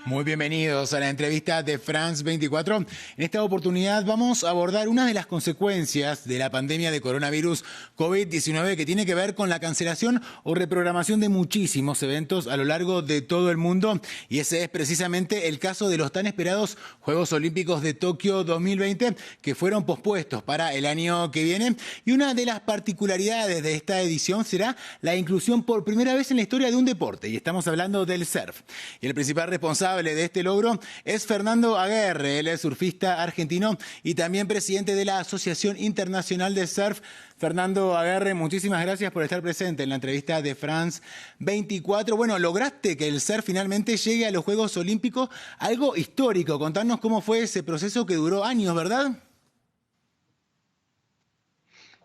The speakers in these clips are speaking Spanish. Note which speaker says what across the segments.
Speaker 1: Muy bienvenidos a la entrevista de France 24. En esta oportunidad vamos a abordar una de las consecuencias de la pandemia de coronavirus COVID-19 que tiene que ver con la cancelación o reprogramación de muchísimos eventos a lo largo de todo el mundo. Y ese es precisamente el caso de los tan esperados Juegos Olímpicos de Tokio 2020 que fueron pospuestos para el año que viene. Y una de las particularidades de esta edición será la inclusión por primera vez en la historia de un deporte. Y estamos hablando del surf. Y el principal responsable de este logro es Fernando Aguerre. Él es surfista argentino y también presidente de la Asociación Internacional de Surf. Fernando Aguerre, muchísimas gracias por estar presente en la entrevista de France 24. Bueno, lograste que el surf finalmente llegue a los Juegos Olímpicos, algo histórico. Contanos cómo fue ese proceso que duró años, ¿verdad?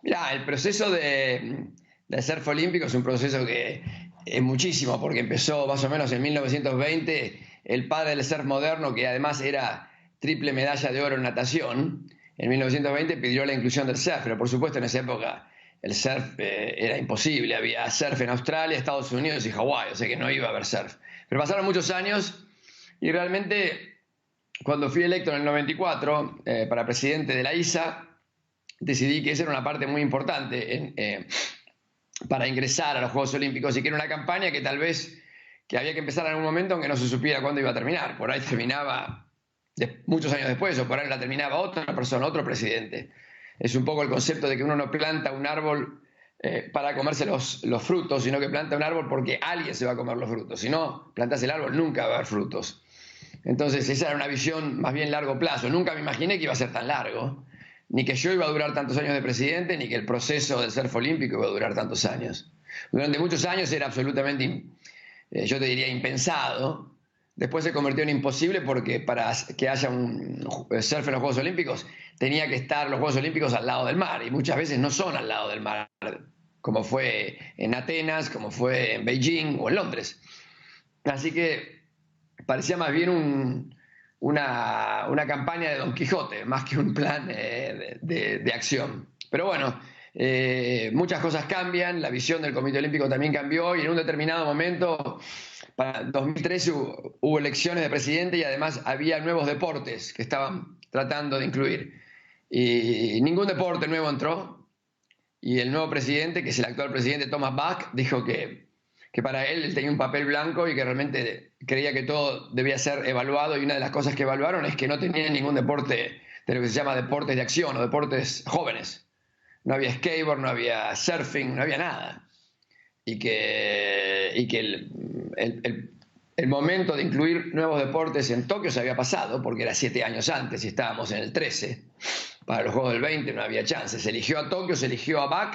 Speaker 2: Mirá, el proceso del surf olímpico es un proceso que es muchísimo, porque empezó más o menos en 1920. El padre del surf moderno, que además era triple medalla de oro en natación, en 1920 pidió la inclusión del surf, pero por supuesto en esa época el surf era imposible. Había surf en Australia, Estados Unidos y Hawái, o sea que no iba a haber surf. Pero pasaron muchos años y realmente cuando fui electo en el 94 para presidente de la ISA, decidí que esa era una parte muy importante para ingresar a los Juegos Olímpicos, y que era una campaña que tal vez que había que empezar en algún momento aunque no se supiera cuándo iba a terminar. Por ahí terminaba muchos años después, o por ahí la terminaba otra persona, otro presidente. Es un poco el concepto de que uno no planta un árbol para comerse los frutos, sino que planta un árbol porque alguien se va a comer los frutos. Si no plantas el árbol, nunca va a haber frutos. Entonces esa era una visión más bien largo plazo. Nunca me imaginé que iba a ser tan largo, ni que yo iba a durar tantos años de presidente, ni que el proceso del surf olímpico iba a durar tantos años. Durante muchos años era absolutamente, yo te diría, impensado. Después se convirtió en imposible, porque para que haya un surf en los Juegos Olímpicos tenía que estar los Juegos Olímpicos al lado del mar, y muchas veces no son al lado del mar, como fue en Atenas, como fue en Beijing o en Londres. Así que parecía más bien una campaña de Don Quijote, más que un plan de acción. Pero bueno, muchas cosas cambian, la visión del Comité Olímpico también cambió, y en un determinado momento, para 2013, hubo elecciones de presidente, y además había nuevos deportes que estaban tratando de incluir. Y ningún deporte nuevo entró, y el nuevo presidente, que es el actual presidente Thomas Bach, dijo que para él tenía un papel blanco y que realmente creía que todo debía ser evaluado, y una de las cosas que evaluaron es que no tenía ningún deporte de lo que se llama deportes de acción o deportes jóvenes. No había skateboard, no había surfing, no había nada. Y que el momento de incluir nuevos deportes en Tokio se había pasado, porque era 7 años antes y estábamos en el 13. Para los Juegos del 20 no había chance. Se eligió a Tokio, se eligió a Bach,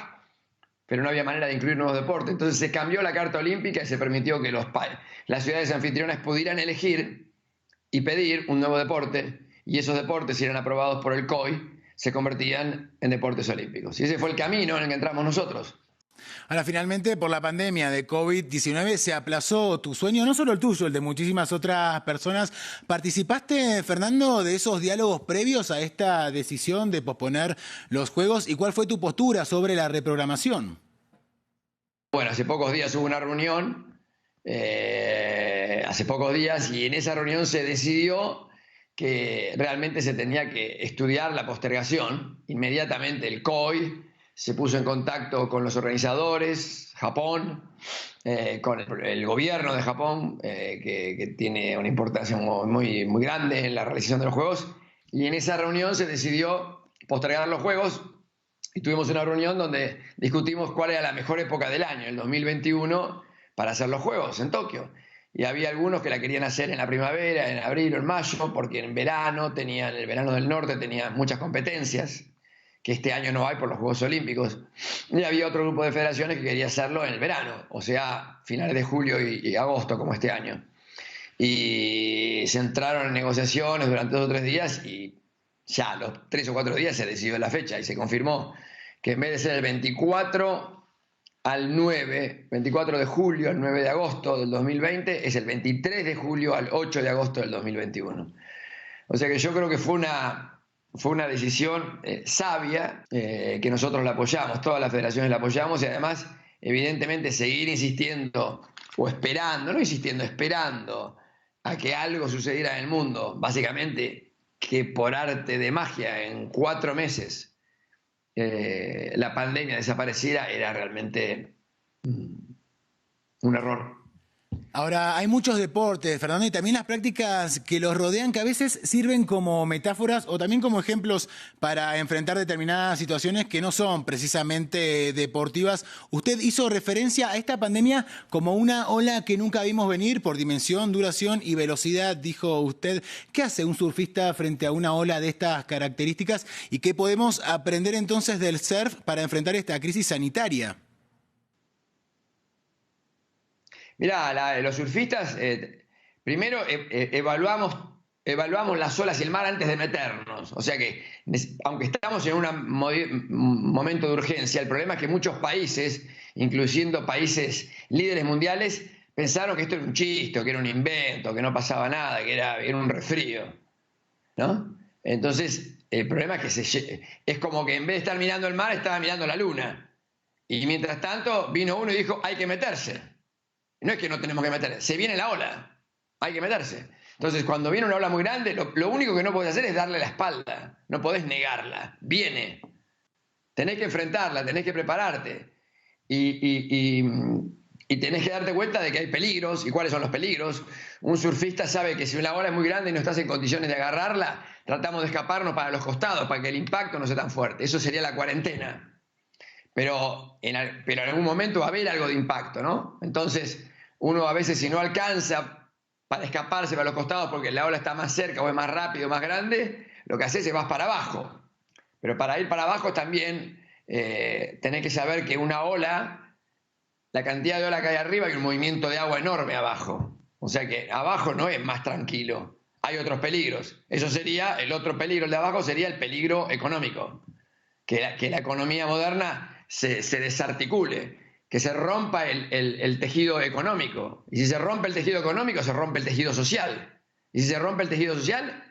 Speaker 2: pero no había manera de incluir nuevos deportes. Entonces se cambió la carta olímpica y se permitió que las ciudades anfitrionas pudieran elegir y pedir un nuevo deporte, y esos deportes, si eran aprobados por el COI, se convertían en deportes olímpicos. Y ese fue el camino en el que entramos nosotros.
Speaker 1: Ahora, finalmente, por la pandemia de COVID-19 se aplazó tu sueño, no solo el tuyo, el de muchísimas otras personas. ¿Participaste, Fernando, de esos diálogos previos a esta decisión de posponer los Juegos? ¿Y cuál fue tu postura sobre la reprogramación?
Speaker 2: Bueno, hace pocos días hubo una reunión, hace pocos días, y en esa reunión se decidió que realmente se tenía que estudiar la postergación. Inmediatamente el COI se puso en contacto con los organizadores, Japón, con el gobierno de Japón, que tiene una importancia muy, muy grande en la realización de los Juegos, y en esa reunión se decidió postergar los Juegos, y tuvimos una reunión donde discutimos cuál era la mejor época del año, el 2021, para hacer los Juegos en Tokio. Y había algunos que la querían hacer en la primavera, en abril o en mayo, porque en verano el verano del norte tenía muchas competencias que este año no hay por los Juegos Olímpicos. Y había otro grupo de federaciones que quería hacerlo en el verano, o sea, finales de julio y agosto, como este año. Y se entraron en negociaciones durante 2 o 3 días, y ya a los 3 o 4 días se decidió la fecha y se confirmó que en vez de ser el 24 de julio al 9 de agosto del 2020, es el 23 de julio al 8 de agosto del 2021. O sea que yo creo que fue una decisión sabia, que nosotros la apoyamos, todas las federaciones la apoyamos, y además, evidentemente, seguir insistiendo o esperando, no insistiendo, esperando a que algo sucediera en el mundo, básicamente que por arte de magia en 4 meses la pandemia desapareciera, era realmente un error.
Speaker 1: Ahora, hay muchos deportes, Fernando, y también las prácticas que los rodean, que a veces sirven como metáforas o también como ejemplos para enfrentar determinadas situaciones que no son precisamente deportivas. Usted hizo referencia a esta pandemia como una ola que nunca vimos venir por dimensión, duración y velocidad, dijo usted. ¿Qué hace un surfista frente a una ola de estas características y qué podemos aprender entonces del surf para enfrentar esta crisis sanitaria?
Speaker 2: Mirá, los surfistas, primero evaluamos las olas y el mar antes de meternos. O sea que, aunque estamos en un momento de urgencia, el problema es que muchos países, incluyendo países líderes mundiales, pensaron que esto era un chiste, que era un invento, que no pasaba nada, que era un resfrío, ¿no? Entonces, el problema es que es como que en vez de estar mirando el mar, estaba mirando la luna. Y mientras tanto, vino uno y dijo, hay que meterse. No es que no tenemos que meter, se viene la ola, hay que meterse. Entonces, cuando viene una ola muy grande, lo único que no podés hacer es darle la espalda, no podés negarla, viene. Tenés que enfrentarla, tenés que prepararte y tenés que darte cuenta de que hay peligros y cuáles son los peligros. Un surfista sabe que si una ola es muy grande y no estás en condiciones de agarrarla, tratamos de escaparnos para los costados, para que el impacto no sea tan fuerte. Eso sería la cuarentena. Pero en algún momento va a haber algo de impacto, ¿no? Entonces, uno a veces si no alcanza para escaparse para los costados porque la ola está más cerca o es más rápido, más grande, lo que haces es vas para abajo. Pero para ir para abajo también tenés que saber que una ola, la cantidad de ola que hay arriba, hay un movimiento de agua enorme abajo. O sea que abajo no es más tranquilo, hay otros peligros. Eso sería, el otro peligro, el de abajo sería el peligro económico. Que la economía moderna se desarticule, que se rompa el tejido económico. Y si se rompe el tejido económico, se rompe el tejido social. Y si se rompe el tejido social,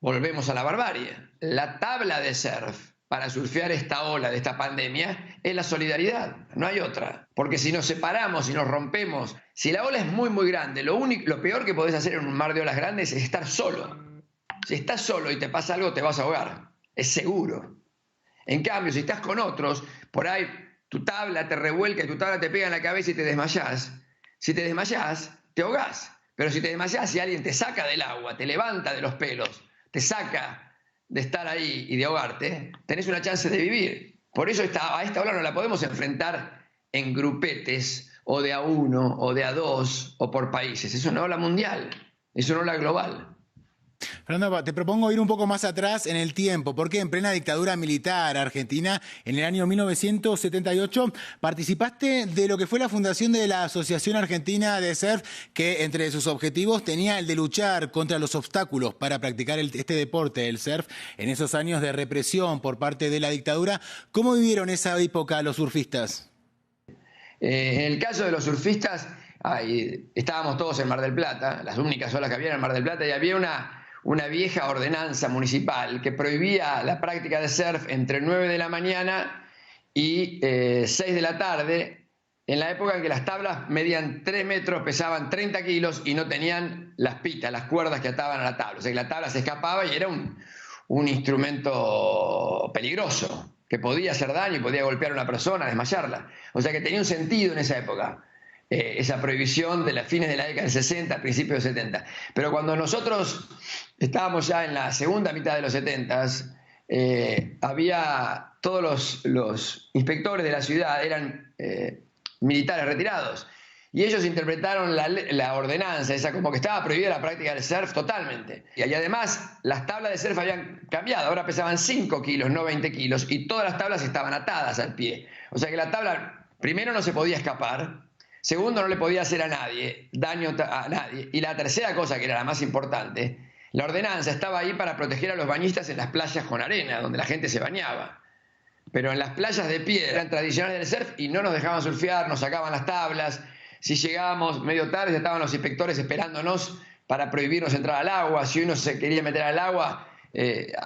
Speaker 2: volvemos a la barbarie. La tabla de surf para surfear esta ola de esta pandemia es la solidaridad, no hay otra. Porque si nos separamos, si nos rompemos, si la ola es muy, muy grande, lo peor que podés hacer en un mar de olas grandes es estar solo. Si estás solo y te pasa algo, te vas a ahogar. Es seguro. En cambio, si estás con otros, por ahí tu tabla te revuelca y tu tabla te pega en la cabeza y te desmayás. Si te desmayás, te ahogás. Pero si te desmayás, si alguien te saca del agua, te levanta de los pelos, te saca de estar ahí y de ahogarte, tenés una chance de vivir. Por eso a esta ola no la podemos enfrentar en grupetes, o de a uno, o de a dos, o por países. Es una ola mundial, es una ola global.
Speaker 1: Fernando, te propongo ir un poco más atrás en el tiempo, porque en plena dictadura militar argentina, en el año 1978, participaste de lo que fue la fundación de la Asociación Argentina de Surf, que entre sus objetivos tenía el de luchar contra los obstáculos para practicar este deporte, el surf, en esos años de represión por parte de la dictadura. ¿Cómo vivieron esa época los surfistas?
Speaker 2: En el caso de los surfistas, estábamos todos en Mar del Plata, las únicas olas que había en Mar del Plata, y había una vieja ordenanza municipal que prohibía la práctica de surf entre 9 de la mañana y 6 de la tarde, en la época en que las tablas medían 3 metros, pesaban 30 kilos y no tenían las pitas, las cuerdas que ataban a la tabla. O sea que la tabla se escapaba y era un instrumento peligroso, que podía hacer daño y podía golpear a una persona, desmayarla. O sea que tenía un sentido en esa época. Esa prohibición de las fines de la década del 60, principios del 70. Pero cuando nosotros estábamos ya en la segunda mitad de los 70, había todos los inspectores de la ciudad, eran militares retirados, y ellos interpretaron la ordenanza, esa como que estaba prohibida la práctica del surf totalmente. Y además las tablas de surf habían cambiado, ahora pesaban 5 kilos, no 20 kilos, y todas las tablas estaban atadas al pie. O sea que la tabla, primero, no se podía escapar. Segundo, no le podía hacer daño a nadie. Y la tercera cosa, que era la más importante, la ordenanza estaba ahí para proteger a los bañistas en las playas con arena, donde la gente se bañaba. Pero en las playas de piedra eran tradicionales del surf y no nos dejaban surfear, nos sacaban las tablas. Si llegábamos medio tarde, estaban los inspectores esperándonos para prohibirnos entrar al agua. Si uno se quería meter al agua,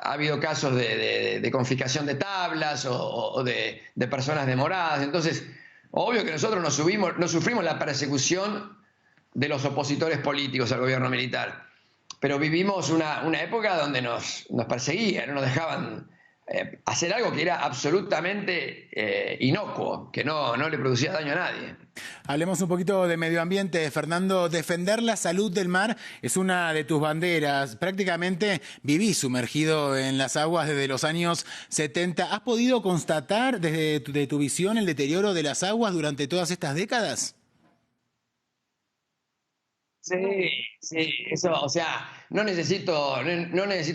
Speaker 2: ha habido casos de confiscación de tablas o de personas demoradas. Entonces, obvio que nosotros no sufrimos la persecución de los opositores políticos al gobierno militar. Pero vivimos una época donde nos perseguían, no nos dejaban hacer algo que era absolutamente inocuo, que no le producía daño a nadie.
Speaker 1: Hablemos un poquito de medio ambiente, Fernando. Defender la salud del mar es una de tus banderas. Prácticamente vivís sumergido en las aguas desde los años 70. ¿Has podido constatar desde tu visión el deterioro de las aguas durante todas estas décadas?
Speaker 2: Sí, eso, o sea, no necesito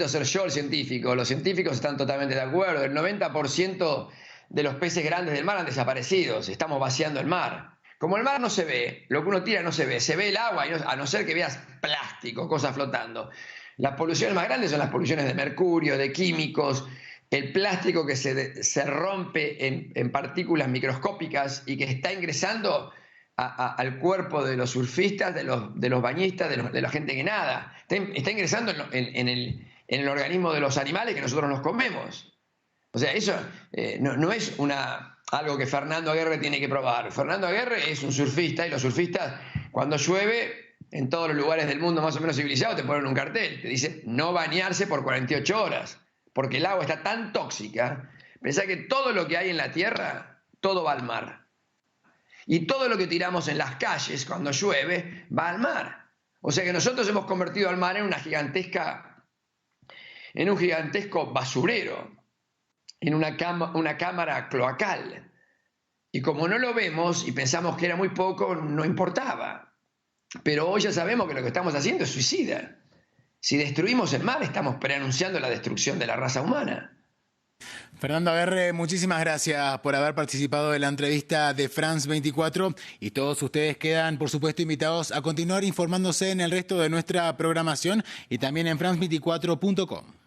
Speaker 2: ser yo el científico, los científicos están totalmente de acuerdo, el 90% de los peces grandes del mar han desaparecido, estamos vaciando el mar. Como el mar no se ve, lo que uno tira no se ve el agua, a no ser que veas plástico, cosas flotando. Las poluciones más grandes son las poluciones de mercurio, de químicos, el plástico que se rompe en partículas microscópicas y que está ingresando al cuerpo de los surfistas, de los bañistas, de la gente que nada. Está ingresando en el organismo de los animales que nosotros nos comemos. O sea, eso no es algo que Fernando Aguerre tiene que probar. Fernando Aguerre es un surfista y los surfistas, cuando llueve, en todos los lugares del mundo más o menos civilizados, te ponen un cartel, te dice no bañarse por 48 horas, porque el agua está tan tóxica. Pensá que todo lo que hay en la tierra, todo va al mar. Y todo lo que tiramos en las calles cuando llueve va al mar. O sea que nosotros hemos convertido al mar en un gigantesco basurero, en una cámara cloacal. Y como no lo vemos y pensamos que era muy poco, no importaba. Pero hoy ya sabemos que lo que estamos haciendo es suicida. Si destruimos el mar, estamos preanunciando la destrucción de la raza humana.
Speaker 1: Fernando Aguerre, muchísimas gracias por haber participado de la entrevista de France 24 y todos ustedes quedan, por supuesto, invitados a continuar informándose en el resto de nuestra programación y también en france24.com.